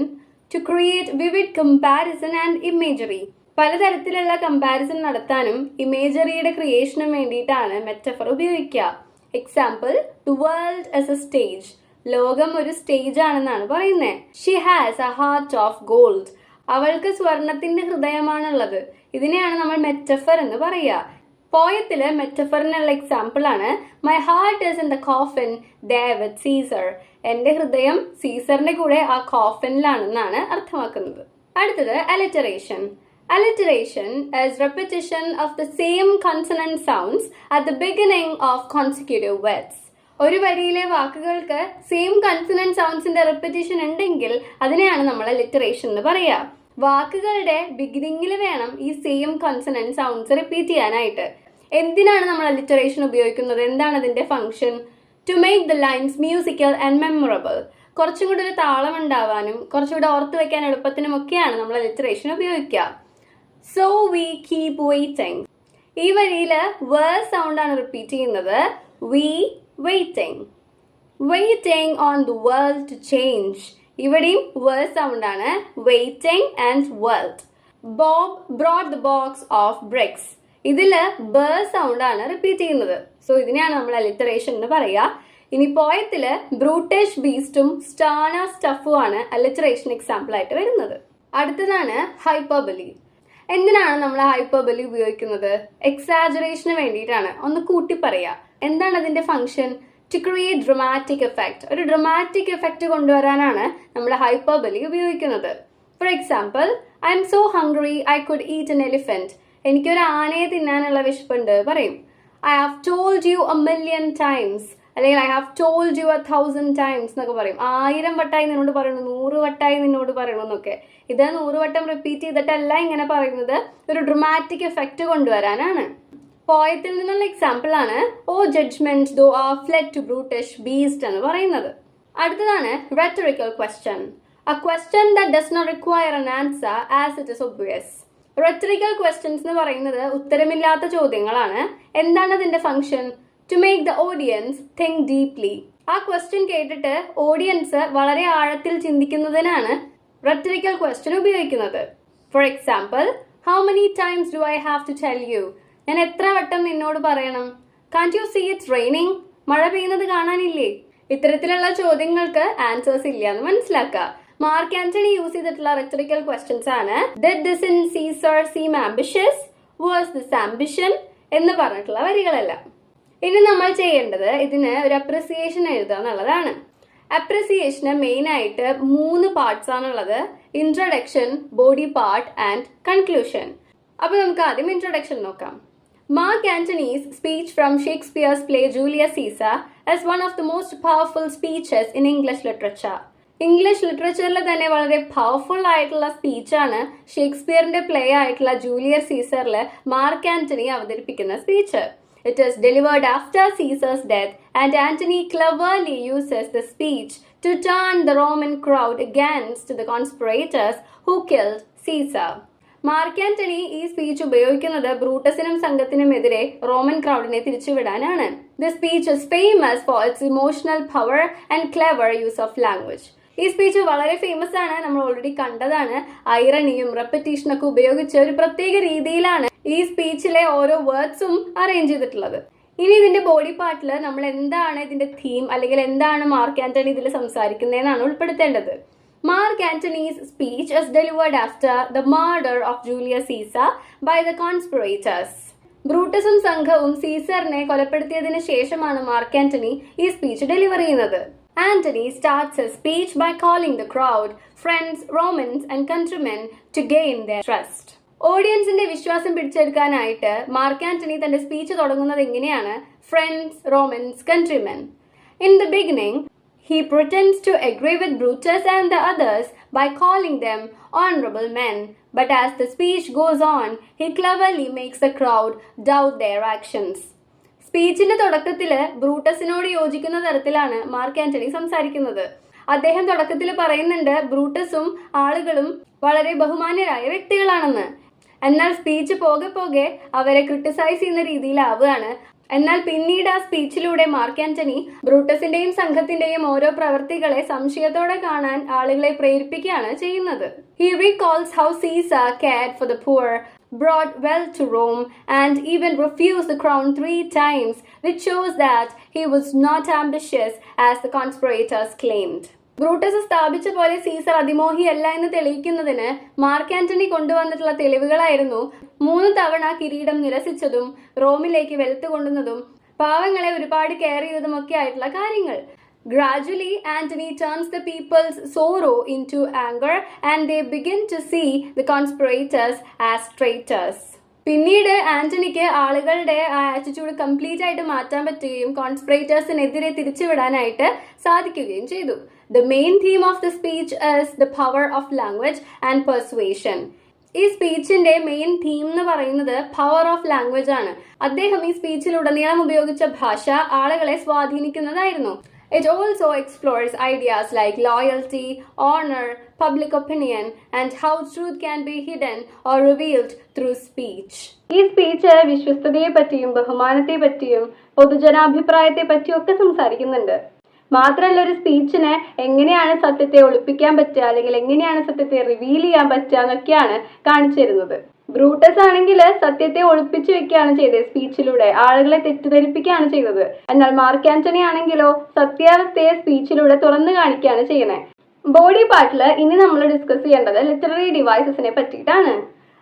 To create vivid comparison and imagery. പലതരത്തിലുള്ള കമ്പാരിസൺ നടത്താനും ഇമേജറിയുടെ ക്രിയേഷനും വേണ്ടിയിട്ടാണ് മെറ്റഫർ ഉപയോഗിക്കുക. Example, the world as a stage. ലോകം ഒരു സ്റ്റേജ് ആണെന്നാണ് പറയുന്നത്. She has a heart of gold. അവൾക്ക് സ്വർണത്തിന്റെ ഹൃദയമാണുള്ളത്. ഇതിനെയാണ് നമ്മൾ മെറ്റഫർ എന്ന് പറയുക. പോയത്തില് മെറ്റഫറിനുള്ള എക്സാമ്പിൾ ആണ് my heart is in the coffin there with Caesar. എന്റെ ഹൃദയം സീസറിന്റെ കൂടെ ആ കോഫിനിലാണെന്നാണ് അർത്ഥമാക്കുന്നത്. അടുത്തത് alliteration. Alliteration is repetition of the same consonant sounds at the beginning of consecutive words. ഒരു വരിയിലെ വാക്കുകൾക്ക് സെയിം കൺസണന്റ് സൗണ്ട്സിന്റെ റെപ്പിറ്റേഷൻ ഉണ്ടെങ്കിൽ അതിനെയാണ് നമ്മൾ അലിറ്ററേഷൻ എന്ന് പറയുക. വാക്കുകളുടെ ബിഗിനിങ്ങിൽ വേണം ഈ സെയിം കൺസണന്റ് സൗണ്ട്സ് റിപ്പീറ്റ് ചെയ്യാനായിട്ട്. എന്തിനാണ് നമ്മൾ അലിറ്ററേഷൻ ഉപയോഗിക്കുന്നത്? എന്താണ് അതിന്റെ function? To make the lines musical and memorable. കുറച്ചും കൂടി ഒരു താളം ഉണ്ടാവാനും കുറച്ചുകൂടി ഓർത്ത് വെക്കാൻ എളുപ്പത്തിനും ഒക്കെയാണ് നമ്മൾ അലിറ്ററേഷൻ ഉപയോഗിക്കുക. So we keep waiting. ഈ വരിയില് വേർ സൗണ്ട് ആണ് റിപ്പീറ്റ് ചെയ്യുന്നത്. We waiting. Waiting on the world to change. ഇവിടെയും വേർ സൗണ്ട് ആണ്. Waiting and world. Bob brought the box of bricks. ഇതില് വേർ സൗണ്ട് ആണ് റിപ്പീറ്റ് ചെയ്യുന്നത്. സോ ഇതിനെയാണ് നമ്മൾ അലിറ്ററേഷൻ എന്ന് പറയുക. ഇനി പോയത്തില് ബ്രൂട്ടിഷ് ബീസ്റ്റും സ്റ്റാന സ്റ്റഫും ആണ് അലിറ്ററേഷൻ എക്സാമ്പിൾ ആയിട്ട് വരുന്നത്. അടുത്തതാണ് ഹൈപ്പർബലി. എന്തിനാണ് നമ്മൾ ഹൈപ്പർബലി ഉപയോഗിക്കുന്നത്? എക്സാജറേഷന് വേണ്ടിയിട്ടാണ്. ഒന്ന് കൂട്ടി പറയാ. എന്താണ് അതിന്റെ function? To create dramatic effect. ഒരു ഡ്രമാറ്റിക് എഫക്ട് കൊണ്ടുവരാനാണ് നമ്മൾ ഹൈപ്പർബലി ഉപയോഗിക്കുന്നത്. For example, I'm so hungry I could eat an elephant. എനിക്കൊരു ആനയെ തിന്നാനുള്ള വിശപ്പുണ്ട് പറയും. I have told you a million times, അല്ലെങ്കിൽ I have told you 1,000 times എന്നൊക്കെ പറയും. 1000 വട്ടായി നിന്നോട് പറയണു, 100 വട്ടായി നിന്നോട് പറയണു എന്നൊക്കെ. ഇത് 100 വട്ടം റിപ്പീറ്റ് ചെയ്തിട്ടല്ല ഇങ്ങനെ പറയുന്നത്, ഒരു ഡ്രമാറ്റിക് എഫക്റ്റ് കൊണ്ടുവരാനാണ്. പോയത്തിൽ നിന്നുള്ള എക്സാമ്പിൾ ആണ് O judgement thou art fled to brutish beast എന്ന് പറയുന്നത്. അടുത്തതാണ് rhetorical question. A question that does not require an answer as it is obvious. Rhetorical questions എന്ന് പറയുന്നത് ഉത്തരമില്ലാത്ത ചോദ്യങ്ങളാണ്. എന്താണ് അതിന്റെ function? To make the audience think deeply. ആ ക്വസ്റ്റ്യൻ കേട്ടിട്ട് ഓഡിയൻസ് വളരെ ആഴത്തിൽ ചിന്തിക്കുന്നതിനാണ് റെറ്ററിക്കൽ ക്വസ്റ്റ്യൻ ഉപയോഗിക്കുന്നത്. For example, how many times do I have to tell you? ഞാൻ എത്ര വട്ടം നിന്നോട് പറയണം? Can't you see it's raining? മഴ പെയ്യുന്നത് കാണാനില്ലേ? ഇത്തരത്തിലുള്ള ചോദ്യങ്ങൾക്ക് ആൻസേഴ്സ് ഇല്ല എന്ന് മനസ്സിലാക്കുക. മാർക്ക് ആന്റണി യൂസ് ചെയ്തിട്ടുള്ള റെറ്ററിക്കൽ ക്വസ്റ്റ്യൻസ് ആണ് did this in Caesar seem ambitious? Was this ambition? എന്ന് പറഞ്ഞിട്ടുള്ള വരികളെല്ലാം. ഇനി നമ്മൾ ചെയ്യേണ്ടത് ഇതിന് ഒരു അപ്രിസിയേഷൻ എഴുതുക എന്നുള്ളതാണ്. അപ്രിസിയേഷന് മെയിൻ ആയിട്ട് 3 പാർട്സ് ആണുള്ളത്. Introduction, body part and conclusion. അപ്പൊ നമുക്ക് ആദ്യം ഇൻട്രൊഡക്ഷൻ നോക്കാം. Mark Antony's speech from Shakespeare's play Julius Caesar is one of the most powerful speeches in English literature. English ലിറ്ററേച്ചറിൽ തന്നെ വളരെ പവർഫുൾ ആയിട്ടുള്ള സ്പീച്ചാണ് ഷേക്സ്പിയറിന്റെ പ്ലേ ആയിട്ടുള്ള ജൂലിയസ് സീസറിൽ മാർക്ക് ആന്റണി അവതരിപ്പിക്കുന്ന speech. It is delivered after Caesar's death and Antony cleverly uses the speech to turn the Roman crowd against the conspirators who killed Caesar. Mark Antony ഈ speech ഉപയോഗിക്കുന്നത് ബ്രൂട്ടസിനും സംഘത്തിനുമെതിരെ Roman ക്രൗഡിനെ തിരിച്ചുവിടാനാണ്. The speech is famous for its emotional power and clever use of language. ഈ speech വളരെ famous ആണ്, നമ്മൾ ഓൾറെഡി കണ്ടതാണ്. ഐറണിയും റെപ്പറ്റീഷനൊക്കെ ഉപയോഗിച്ച് ഒരു പ്രത്യേക രീതിയിലാണ് ഈ സ്പീച്ചിലെ ഓരോ വേർഡ്സും അറേഞ്ച് ചെയ്തിട്ടുള്ളത്. ഇനി ഇതിന്റെ ബോഡി പാർട്ടിൽ നമ്മൾ എന്താണ് ഇതിന്റെ തീം അല്ലെങ്കിൽ എന്താണ് മാർക്ക് ആന്റണി ഇതിൽ സംസാരിക്കുന്നതെന്നാണ് ഉൾപ്പെടുത്തേണ്ടത്. Mark Antony's speech is delivered after the murder of Julius Caesar by the conspirators. ബ്രൂട്ടസും സംഘവും സീസറിനെ കൊലപ്പെടുത്തിയതിനു ശേഷമാണ് മാർക്ക് ആന്റണി ഈ സ്പീച്ച് ഡെലിവർ ചെയ്യുന്നത്. Antony starts his speech by calling the crowd friends, Romans and countrymen to gain their trust. ഓഡിയൻസിന്റെ വിശ്വാസം പിടിച്ചെടുക്കാനായിട്ട് mark Antony തന്റെ speech തുടങ്ങുന്നത് എങ്ങനെയാണ്? Friends, Romans, countrymen. In the beginning he pretends to agree with Brutus and the others by calling them honorable men, but as the speech goes on, he cleverly makes the crowd doubt their actions. സ്പീച്ചിന്റെ തുടക്കത്തില് ബ്രൂട്ടസിനോട് യോജിക്കുന്ന തരത്തിലാണ് mark Antony സംസാരിക്കുന്നത്. അദ്ദേഹം തുടക്കത്തിൽ പറയുന്നുണ്ട് ബ്രൂട്ടസും ആളുകളും വളരെ ബഹുമാന്യരായ വ്യക്തികളാണെന്ന്. എന്നാൽ സ്പീച്ച് പോകെ പോകെ അവരെ ക്രിട്ടിസൈസ് ചെയ്യുന്ന രീതിയിലാവുകയാണ്. എന്നാൽ പിന്നീട് ആ സ്പീച്ചിലൂടെ മാർക്ക് ആന്റണി ബ്രൂട്ടസിന്റെയും സംഘത്തിന്റെയും ഓരോ പ്രവർത്തികളെ സംശയത്തോടെ കാണാൻ ആളുകളെ പ്രേരിപ്പിക്കുകയാണ് ചെയ്യുന്നത്. He recalls how Caesar cared for the poor, brought wealth to Rome, and even refused the crown 3 times, which shows that he was not ambitious as the conspirators claimed. Brutus സ്ഥാപിച്ച പോലെ Caesar അതിമോഹിയല്ല എന്ന് തെളിയിക്കുന്നതിന് mark Antony കൊണ്ടുവന്നിട്ടുള്ള തെളിവുകളായിരുന്നു 3 തവണ കിരീടം നിരസിച്ചതും റോമിലേക്ക് wealth കൊണ്ടുവന്നതും പാവങ്ങളെ ഒരുപാട് care ചെയ്തതുമൊക്കെ ആയിട്ടുള്ള കാര്യങ്ങൾ. Gradually, Antony turns the people's sorrow into anger and they begin to see the conspirators as traitors. പിന്നീട് ആന്റണിക്ക് ആളുകളുടെ ആ ആറ്റിറ്റ്യൂഡ് കംപ്ലീറ്റ് ആയിട്ട് മാറ്റാൻ പറ്റുകയും കോൺസ്പിറേറ്റേഴ്സിനെതിരെ തിരിച്ചുവിടാനായിട്ട് സാധിക്കുകയും ചെയ്തു. The main theme of the speech is the power of language and persuasion. ഈ സ്പീച്ചിന്റെ main theme എന്ന് പറയുന്നത് പവർ ഓഫ് ലാംഗ്വേജ് ആണ്. അദ്ദേഹം ഈ സ്പീച്ചിലുടനീളം ഉപയോഗിച്ച ഭാഷ ആളുകളെ സ്വാധീനിക്കുന്നതായിരുന്നു. It also explores ideas like loyalty, honor, public opinion, and how truth can be hidden or revealed through speech. ഈ സ്പീച്ച് വിശ്വസ്തതയെ പറ്റിയും ബഹുമാനത്തെ പറ്റിയും പൊതുജനാഭിപ്രായത്തെ പറ്റിയും ഒക്കെ സംസാരിക്കുന്നുണ്ട്. മാത്രമല്ല ഒരു സ്പീച്ചിന് എങ്ങനെയാണ് സത്യത്തെ ഒളിപ്പിക്കാൻ പറ്റുക അല്ലെങ്കിൽ എങ്ങനെയാണ് സത്യത്തെ റിവീൽ ചെയ്യാൻ പറ്റുക എന്നൊക്കെയാണ് കാണിച്ചു തരുന്നത്. ബ്രൂട്ടസ് ആണെങ്കിൽ സത്യത്തെ ഒളിപ്പിച്ചു വെക്കുകയാണ് ചെയ്തത്, സ്പീച്ചിലൂടെ ആളുകളെ തെറ്റിദ്ധരിപ്പിക്കുകയാണ് ചെയ്തത്. എന്നാൽ മാർക്ക് ആന്റണി ആണെങ്കിലോ സത്യാവസ്ഥയെ സ്പീച്ചിലൂടെ തുറന്നു കാണിക്കുകയാണ് ചെയ്യണേ. ബോഡി പാർട്ടിൽ ഇനി നമ്മൾ ഡിസ്കസ് ചെയ്യേണ്ടത് ലിറ്റററി ഡിവൈസസിനെ പറ്റിയിട്ടാണ്.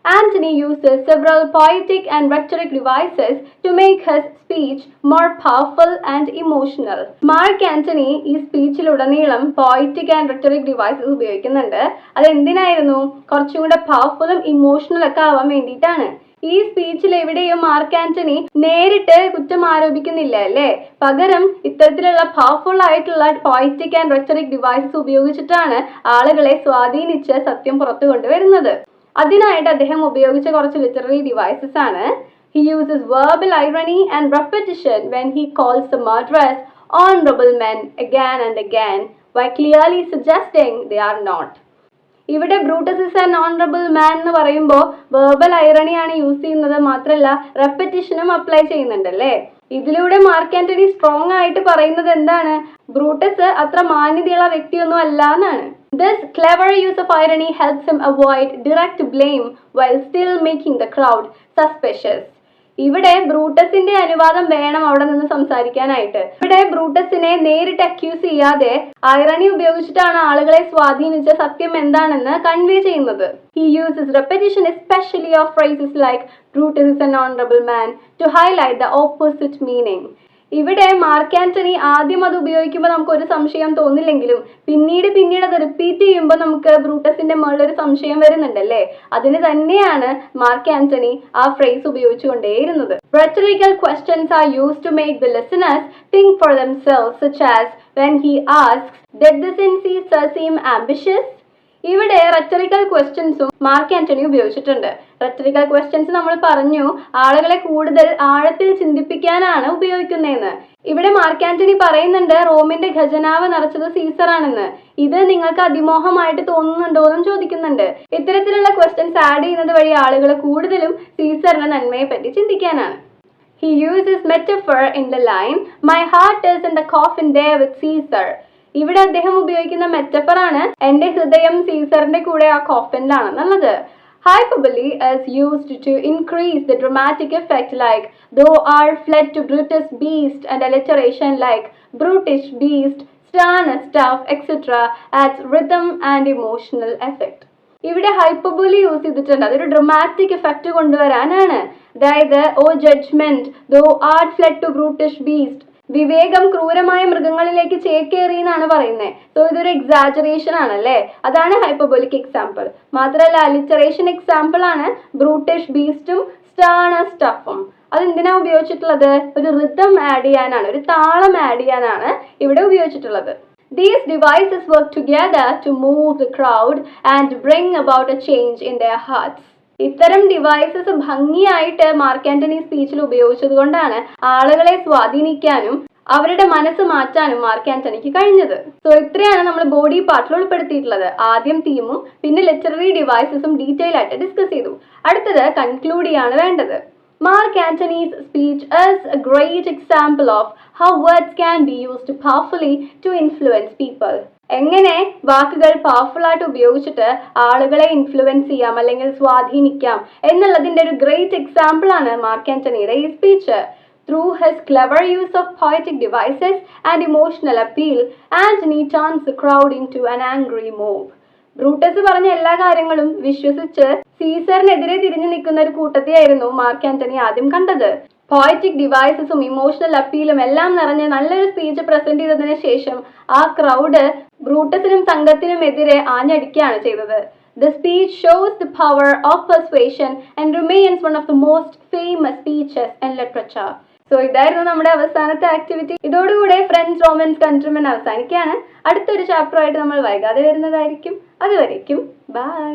Antony uses several poetic and rhetoric devices to make his speech more powerful and emotional. Mark Antony ഈ സ്പീച്ചിലുടനീളം പോയറ്റിക് ആൻഡ് റെറ്ററിക് ഡിവൈസസ് ഉപയോഗിക്കുന്നുണ്ട്. അത് എന്തിനായിരുന്നു? കുറച്ചും കൂടെ പവർഫുളും ഇമോഷണൽ ഒക്കെ ആവാൻ വേണ്ടിയിട്ടാണ്. ഈ സ്പീച്ചിൽ എവിടെയും മാർക്ക് ആന്റണി നേരിട്ട് കുറ്റം ആരോപിക്കുന്നില്ല അല്ലേ, പകരം ഇത്തരത്തിലുള്ള പവർഫുൾ ആയിട്ടുള്ള പോയറ്റിക് ആൻഡ് റെറ്ററിക് ഡിവൈസസ് ഉപയോഗിച്ചിട്ടാണ് ആളുകളെ സ്വാധീനിച്ച് സത്യം പുറത്തു കൊണ്ടുവരുന്നത്. അതിനായിട്ട് അദ്ദേഹം ഉപയോഗിച്ച കുറച്ച് ലിറ്റററി ഡിവൈസസ് ആണ്. He uses verbal irony and repetition when he calls the murderers honorable men again and again, while clearly suggesting they are not. ഇവിടെ Brutus is an honourable man എന്ന് പറയുമ്പോൾ വെർബൽ ഐറണിയാണ് യൂസ് ചെയ്യുന്നത്, മാത്രമല്ല റെപ്പറ്റീഷനും apply ചെയ്യുന്നുണ്ടല്ലേ. ഇതിലൂടെ mark Antony strong ആയിട്ട് പറയുന്നത് എന്താണ്? Brutus അത്ര മാന്യതയുള്ള വ്യക്തിയൊന്നും അല്ല എന്നാണ്. This clever use of irony helps him avoid direct blame while still making the crowd suspicious. ഇവിടെ ബ്രൂട്ടസിന്റെ അനുവാദം വേണം അവിടെ നിന്ന് സംസാരിക്കാനായിട്ട്. ഇവിടെ ബ്രൂട്ടസിനെ നേരിട്ട് അക്യൂസ് ചെയ്യാതെ ഐറണി ഉപയോഗിച്ചിട്ടാണ് ആളുകളെ സ്വാധീനിച്ച സത്യം എന്താണെന്ന് കൺവേ ചെയ്യുന്നത്. He uses repetition especially of phrases like Brutus is an honorable man to highlight the opposite meaning. ഇവിടെ മാർക്ക് ആന്റണി ആദ്യം അത് ഉപയോഗിക്കുമ്പോൾ നമുക്ക് ഒരു സംശയം തോന്നില്ലെങ്കിലും പിന്നീട് അത് റിപ്പീറ്റ് ചെയ്യുമ്പോൾ നമുക്ക് ബ്രൂട്ടസിന്റെ മുകളിൽ ഒരു സംശയം വരുന്നുണ്ടല്ലേ. അതിന് തന്നെയാണ് മാർക്ക് ആന്റണി ആ phrase ഉപയോഗിച്ചുകൊണ്ടേയിരുന്നത്. Rhetorical questions are used to make the listeners think for themselves, such as when he asks, "Did this in Caesar seem ambitious?" ഇവിടെ റെറ്ററിക്കൽ ക്വസ്റ്റ്യൻസും മാർക്ക് ആന്റണി ഉപയോഗിച്ചിട്ടുണ്ട്. റെറ്ററിക്കൽ ക്വസ്റ്റ്യൻസ് നമ്മൾ പറഞ്ഞു ആളുകളെ കൂടുതൽ ആഴത്തിൽ ചിന്തിപ്പിക്കാനാണ് ഉപയോഗിക്കുന്നതെന്ന്. ഇവിടെ മാർക്ക് ആന്റണി പറയുന്നുണ്ട് റോമിന്റെ ഖജനാവ് നിറച്ചത് സീസർ ആണെന്ന്. ഇത് നിങ്ങൾക്ക് അതിമോഹമായിട്ട് തോന്നുന്നുണ്ടോ എന്നും ചോദിക്കുന്നുണ്ട്. ഇത്തരത്തിലുള്ള ക്വസ്റ്റ്യൻസ് ആഡ് ചെയ്യുന്നത് വഴി ആളുകൾ കൂടുതലും സീസറിന്റെ നന്മയെ പറ്റി ചിന്തിക്കാനാണ്. He uses metaphor in the line, "My heart is in the coffin there with Caesar." ഇവിടെ അദ്ദേഹം ഉപയോഗിക്കുന്ന മെറ്റഫർ ആണ് എന്റെ ഹൃദയം സീസറിന്റെ കൂടെ ആ കോഫിനിലാണെന്നുള്ളത്. Hyperbole is used to increase the dramatic effect like "Thou art fled to Brutus beast," and alliteration like "brutish beast," "stern stuff," etc. adds rhythm and emotional effect. ഇവിടെ ഹൈപ്പർബോളി യൂസ് ചെയ്തിട്ടുണ്ട്. അതൊരു ഡ്രമാറ്റിക് എഫക്റ്റ് കൊണ്ടുവരാനാണ്. അതായത് "O judgement, thou art fled to brutish beast." വിവേകം ക്രൂരമായ മൃഗങ്ങളിലേക്ക് ചേക്കേറി എന്നാണ് പറയുന്നത്. So ഇതൊരു എക്സാജറേഷൻ ആണല്ലേ, അതാണ് ഹൈപ്പർബോളിക് എക്സാമ്പിൾ. മാത്രമല്ല അലിറ്ററേഷൻ എക്സാമ്പിൾ ആണ് ബ്രൂട്ടിഷ് ബീസ്റ്റും സ്റ്റേൺ സ്റ്റഫും. അതെന്തിനാ ഉപയോഗിച്ചിട്ടുള്ളത്? ഒരു റിതം ആഡ് ചെയ്യാനാണ്, ഒരു താളം ആഡ് ചെയ്യാനാണ് ഇവിടെ ഉപയോഗിച്ചിട്ടുള്ളത്. These devices work together to move the crowd and bring about a change in their hearts. ഇത്തരം ഡിവൈസസ് ഭംഗിയായിട്ട് മാർക്ക് ആന്റണി സ്പീച്ചിൽ ഉപയോഗിച്ചത് കൊണ്ടാണ് ആളുകളെ സ്വാധീനിക്കാനും അവരുടെ മനസ്സ് മാറ്റാനും മാർക്ക് ആന്റണിക്ക് കഴിഞ്ഞത്. സോ ഇത്രയാണ് നമ്മൾ ബോഡി പാർട്ടിൽ ഉൾപ്പെടുത്തിയിട്ടുള്ളത്. ആദ്യം തീമും പിന്നെ ലിറ്റററി ഡിവൈസസും ഡീറ്റെയിൽ ആയിട്ട് ഡിസ്കസ് ചെയ്തു. അടുത്തത് കൺക്ലൂഡ് ചെയ്യാണ് വേണ്ടത്. Mark Antony's speech is a great example of how words can be used powerfully to influence people. എങ്ങനെ വാക്കുകൾ പവർഫുൾ ആയിട്ട് ഉപയോഗിച്ചിട്ട് ആളുകളെ ഇൻഫ്ലുവൻസ് ചെയ്യാം അല്ലെങ്കിൽ സ്വാധീനിക്കാം എന്നുള്ളതിന്റെ ഒരു ഗ്രേറ്റ് എക്സാമ്പിൾ ആണ് മാർക്ക് ആന്റണിയുടെ ഈ speech. Through his clever use of poetic devices and emotional appeal, Antony turns the crowd into an angry mob. Brutus പറഞ്ഞ എല്ലാ കാര്യങ്ങളും വിശ്വസിച്ച് സീസറിനെതിരെ തിരിഞ്ഞു നിൽക്കുന്ന ഒരു കൂട്ടത്തെയായിരുന്നു മാർക്ക് ആന്റണി ആദ്യം കണ്ടത്. പോയറ്റിക് ഡിവൈസസും ഇമോഷണൽ അപ്പീലും എല്ലാം നിറഞ്ഞ നല്ലൊരു സ്പീച്ച് പ്രസന്റ് ചെയ്തതിനു ശേഷം ആ ക്രൗഡ് ബ്രൂട്ടസിനും സംഘത്തിനും എതിരെ ആഞ്ഞടിക്കുകയാണ് ചെയ്തത്. The speech shows the power of persuasion and remains one of the most famous speeches in literature. So ഇതായിരുന്നു നമ്മുടെ അവസാനത്തെ ആക്ടിവിറ്റി. ഇതോടുകൂടെ ഫ്രണ്ട്സ്, റോമൻസ്, കൺട്രിമെൻ അവസാനിക്കുകയാണ്. അടുത്തൊരു ചാപ്റ്റർ ആയിട്ട് നമ്മൾ വൈകാതെ വരുന്നതായിരിക്കും. അതുവരേക്കും ബൈ.